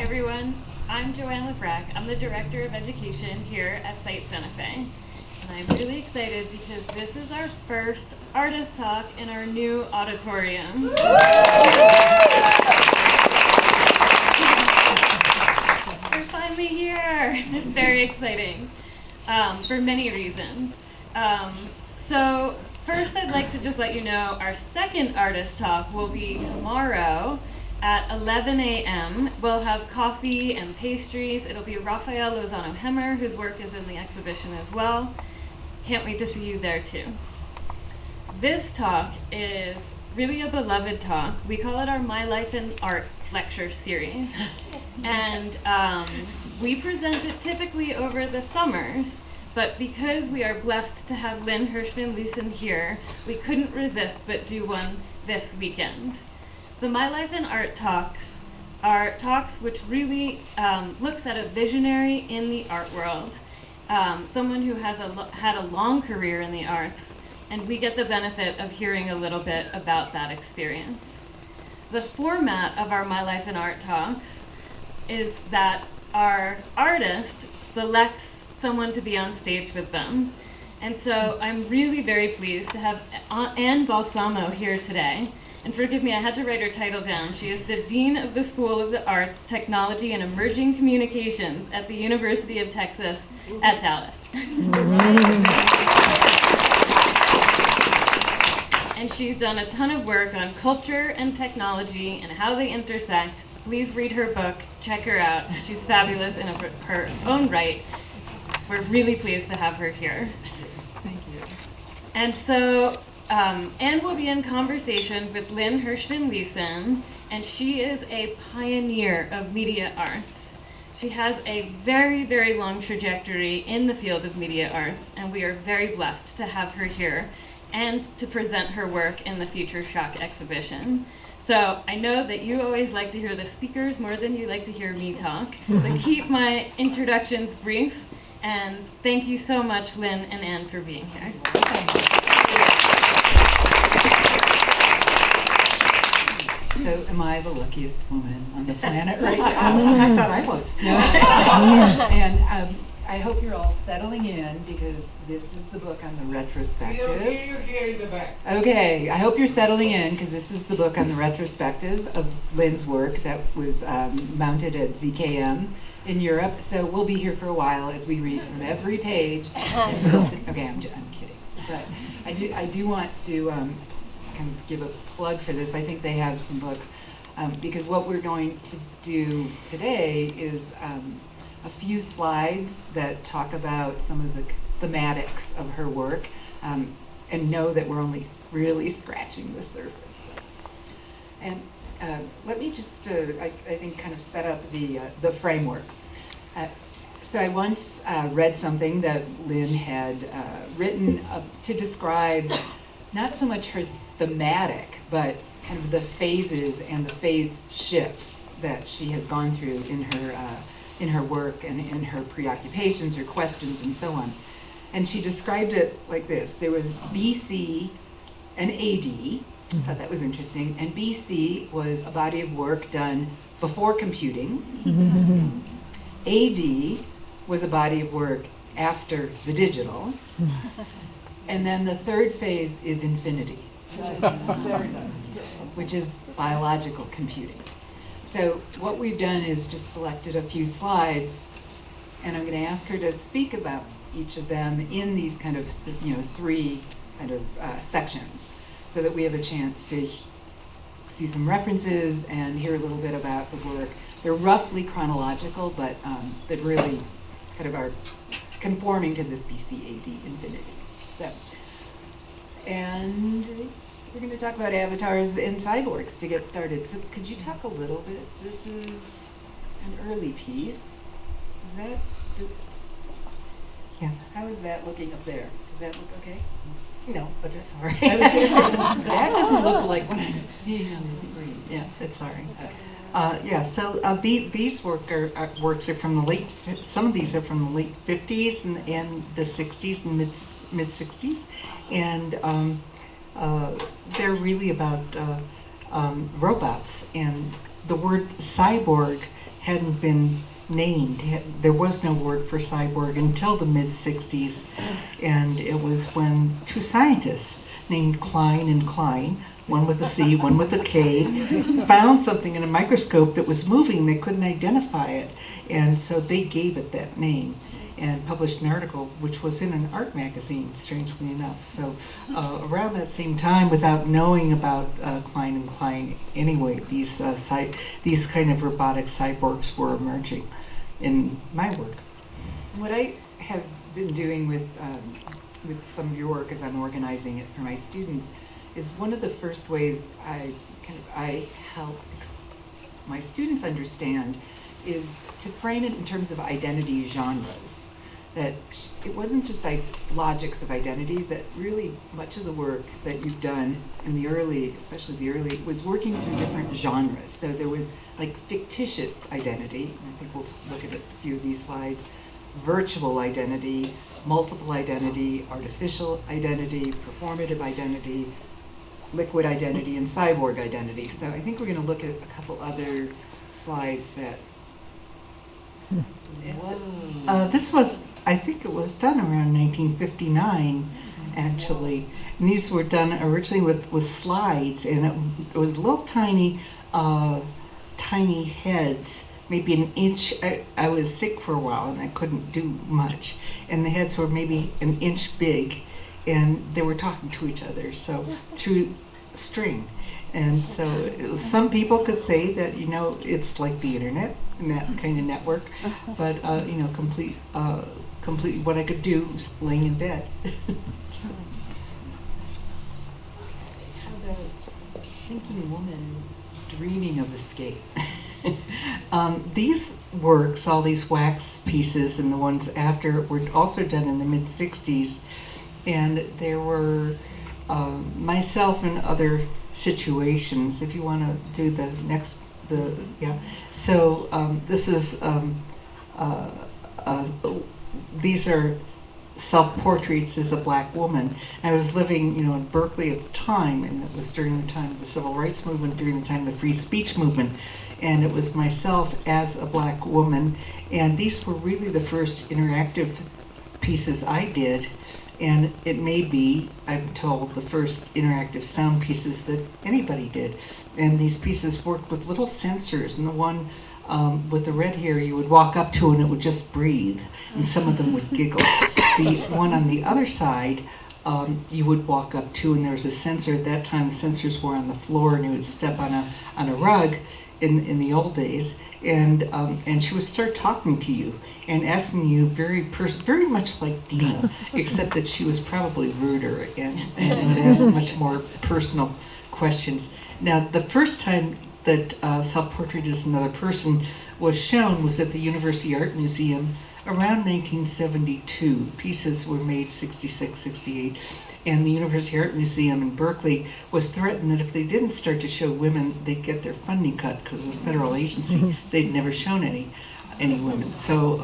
everyone. I'm Joanne Lefrak. I'm the Director of Education here at Site Santa Fe. And I'm really excited because this is our first artist talk in our new auditorium. We're finally here. It's very exciting for many reasons. So first I'd like to just let you know our second artist talk will be tomorrow at 11 a.m. We'll have coffee and pastries. It'll be Raphael Lozano-Hemmer, whose work is in the exhibition as well. Can't wait to see you there too. This talk is really a beloved talk. We call it our My Life in Art lecture series. And we present it typically over the summers, but because we are blessed to have Lynn Hershman Leeson here, we couldn't resist but do one this weekend. The My Life in Art talks are talks which really looks at a visionary in the art world, someone who has had a long career in the arts, and we get the benefit of hearing a little bit about that experience. The format of our My Life in Art talks is that our artist selects someone to be on stage with them. And so I'm really very pleased to have Anne Basalmo here today. And forgive me, I had to write her title down. She is the Dean of the School of the Arts, Technology, and Emerging Communications at the University of Texas at Dallas. And she's done a ton of work on culture and technology and how they intersect. Please read her book, check her out. She's fabulous in her own right. We're really pleased to have her here. Thank you. And so Anne will be in conversation with Lynn Hershman Leeson, and she is a pioneer of media arts. She has a very, very long trajectory in the field of media arts, and we are very blessed to have her here and to present her work in the Future Shock exhibition. So I know that you always like to hear the speakers more than you like to hear me talk, so keep my introductions brief, and thank you so much, Lynn and Anne, for being here. So am I the luckiest woman on the planet right now? I thought I was. And I hope you're all settling in because this is the book on the retrospective. Okay, I hope you're settling in because this is the book on the retrospective of Lynn's work that was mounted at ZKM in Europe. So we'll be here for a while as we read from every page. Okay, I'm kidding. But I do want to kind of give a plug for this. I think they have some books because what we're going to do today is a few slides that talk about some of the thematics of her work and know that we're only really scratching the surface. And let me just, I think, kind of set up the framework. So I once read something that Lynn had written to describe not so much her thematic, but kind of the phases and the phase shifts that she has gone through in her work and in her preoccupations, her questions, and so on. And she described it like this. There was BC and AD. I thought that was interesting. And BC was a body of work done before computing. AD was a body of work after the digital. And then the third phase is infinity, which is biological computing. So what we've done is just selected a few slides, and I'm going to ask her to speak about each of them in these kind of three kind of sections, so that we have a chance to see some references and hear a little bit about the work. They're roughly chronological, but that really kind of are conforming to this BCAD infinity. So, and we're going to talk about avatars and cyborgs to get started. So could you talk a little bit? This is an early piece. Is that, Yeah. how is that looking up there? Does that look okay? No, but it's all right. I was going to say, that doesn't look like what I'm seeing on the screen. Yeah, it's all right. Okay. So these works are from the late. Some of these are from the late 50s and the 60s and mid 60s, and they're really about robots. And the word cyborg hadn't been named. There was no word for cyborg until the mid-60s, and it was when two scientists named Klein and Klein, one with a C, one with a K, found something in a microscope that was moving. They couldn't identify it, and so they gave it that name and published an article which was in an art magazine, strangely enough. So around that same time, without knowing about Klein and Klein anyway, these kind of robotic cyborgs were emerging in my work. What I have been doing with some of your work as I'm organizing it for my students is one of the first ways I help my students understand is to frame it in terms of identity genres. That it wasn't just logics of identity, that really much of the work that you've done in the early, especially the early, was working through different genres. So there was like fictitious identity, and I think we'll look at a few of these slides, virtual identity, multiple identity, artificial identity, performative identity, liquid identity, and cyborg identity. So I think we're going to look at a couple other slides that. Whoa. This was, I think it was done around 1959, actually. And these were done originally with slides, and it was little tiny heads, maybe an inch. I was sick for a while, and I couldn't do much. And the heads were maybe an inch big, and they were talking to each other, so through string. And so some people could say that, it's like the internet and that kind of network, but, completely what I could do was laying in bed. How about thinking woman dreaming of escape? These works, all these wax pieces and the ones after, were also done in the mid-60s, and there were myself and other situations. If you want to do the next, So this is these are self-portraits as a black woman. I was living, in Berkeley at the time, and it was during the time of the Civil Rights Movement, during the time of the Free Speech Movement, and it was myself as a black woman, and these were really the first interactive pieces I did. And it may be, I'm told, the first interactive sound pieces that anybody did. And these pieces worked with little sensors. And the one with the red hair, you would walk up to and it would just breathe. And some of them would giggle. The one on the other side, you would walk up to, and there was a sensor. At that time, the sensors were on the floor, and you would step on a rug in the old days. And she would start talking to you and asking you very much like Dina, except that she was probably ruder and would ask much more personal questions. Now, the first time that Self-Portrait as Another Person was shown was at the University Art Museum around 1972. Pieces were made 66, 68. And the University Art Museum in Berkeley was threatened that if they didn't start to show women, they'd get their funding cut because it was a federal agency. They'd never shown any women. So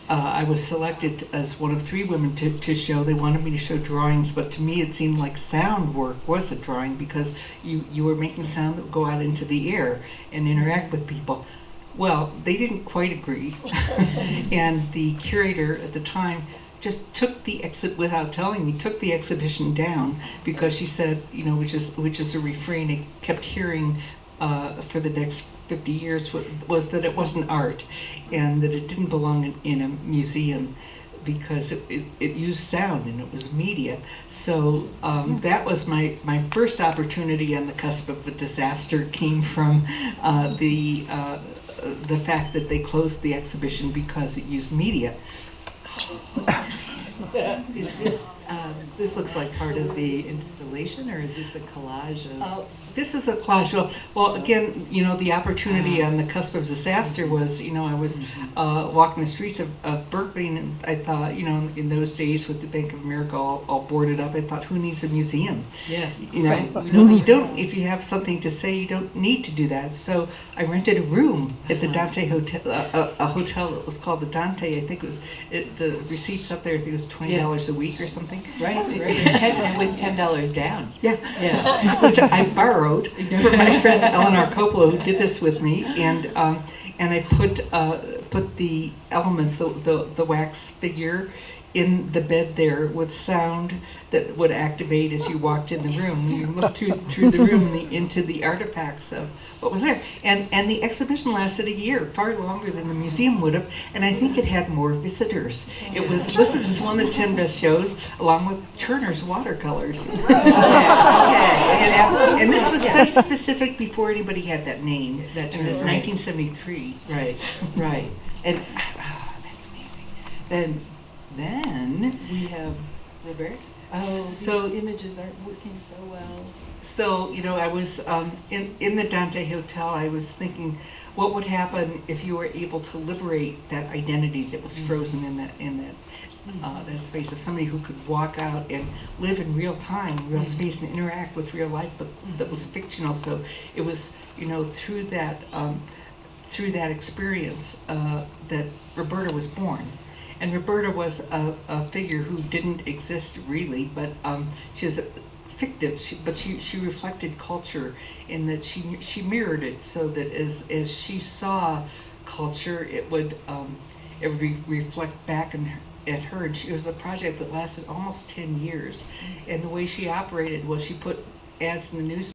I was selected as one of 3 women to show. They wanted me to show drawings, but to me it seemed like sound work was a drawing because you were making sound that would go out into the air and interact with people. Well, they didn't quite agree. And the curator at the time just took the without telling me, took the exhibition down because she said, which is a refrain I kept hearing for the next 50 years was that it wasn't art and that it didn't belong in a museum because it used sound and it was media. So that was my first opportunity on the cusp of a disaster came from the fact that they closed the exhibition because it used media. Is this looks like part of the installation, or is this a collage of? This is a collage. Well, again, the opportunity on the cusp of disaster was, I was walking the streets of Berkeley, and I thought, in those days with the Bank of America all boarded up, I thought, who needs a museum? Yes. Right. You don't. If you have something to say, you don't need to do that. So I rented a room at the Dante Hotel, a hotel that was called the Dante. I think it was the receipts up there. I think it was $20 a week or something. Right. And with $10 down. Yeah. Which I borrowed from my friend Eleanor Coppola, who did this with me, and and I put the elements, the wax figure, in the bed there with sound that would activate as you walked in the room. You looked through the room into the artifacts of what was there. And the exhibition lasted a year, far longer than the museum would have, and I think it had more visitors. It was listed as one of the 10 best shows, along with Turner's watercolors. And this was site-specific before anybody had that name. It was 1973. Right. And that's amazing. Then we have Robert. So these images aren't working so well. So, I was in the Dante Hotel. I was thinking, what would happen if you were able to liberate that identity that was frozen in that space of somebody who could walk out and live in real time, real space, and interact with real life, but that was fictional. So it was, through that experience that Roberta was born. And Roberta was a figure who didn't exist really, but she was fictive. But she reflected culture in that she mirrored it, so that as she saw culture, it would reflect back at her. And it was a project that lasted almost 10 years. And the way she operated was she put ads in the newspaper.